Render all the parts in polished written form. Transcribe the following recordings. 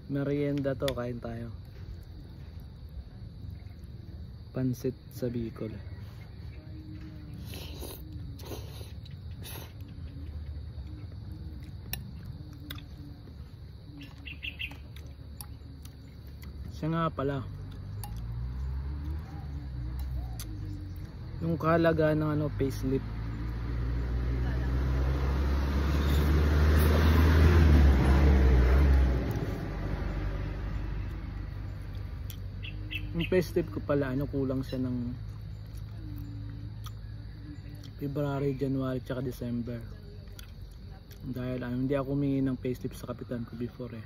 Merienda to, kain tayo. Pansit sa Bicol. Siya nga pala, yung kahalagaan ng ano, payslip. Yung payslip ko pala, ano, kulang siya ng February, January, tsaka December. Dahil ano, hindi ako humingi ng payslip sa kapitan ko before eh.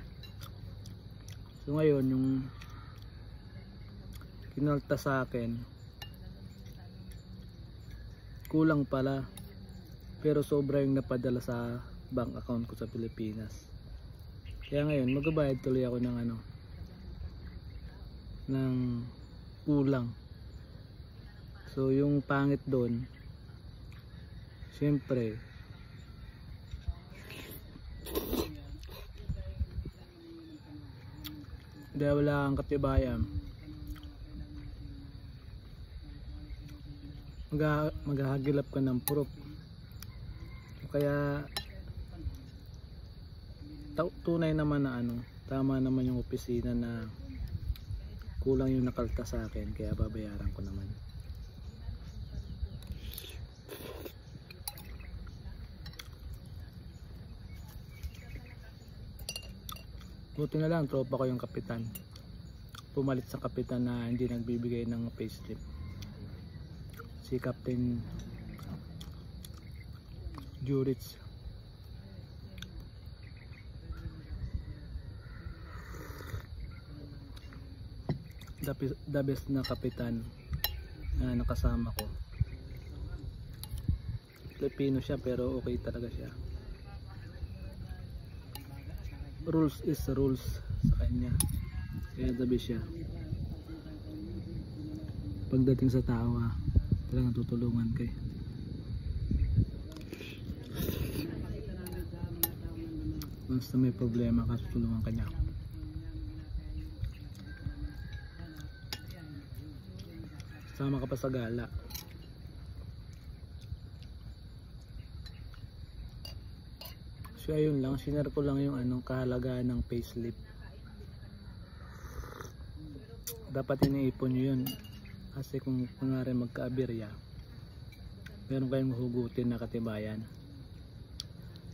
So ngayon, yung kinalta sa akin, kulang pala. Pero sobra yung napadala sa bank account ko sa Pilipinas. Kaya ngayon, magbabayad tuloy ako ng ano, ng kulang. So yung pangit doon, syempre dahil wala kang katibayan, maghahagilap ka ng proof. Kaya tunay naman na ano, tama naman yung opisina na kulang yung nakalta sa akin, kaya babayaran ko naman. Buti na lang tropa ko yung kapitan, pumalit sa kapitan na hindi nagbibigay ng payslip, si Captain Jurits. The best na kapitan na nakasama ko. Filipino siya pero okay talaga siya. Rules is rules sa kanya, kaya the best siya. Pagdating sa tao talagang tutulungan kayo. Basta may problema ka, tutulungan ka niya. Sama ka pa sa gala. So ayun lang, sinare ko lang yung anong kahalagaan ng payslip. Dapat iniipon nyo yun, kasi kung kunwari magka-aberya, meron kayong hugutin na katibayan.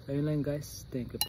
Ayun lang guys, thank you.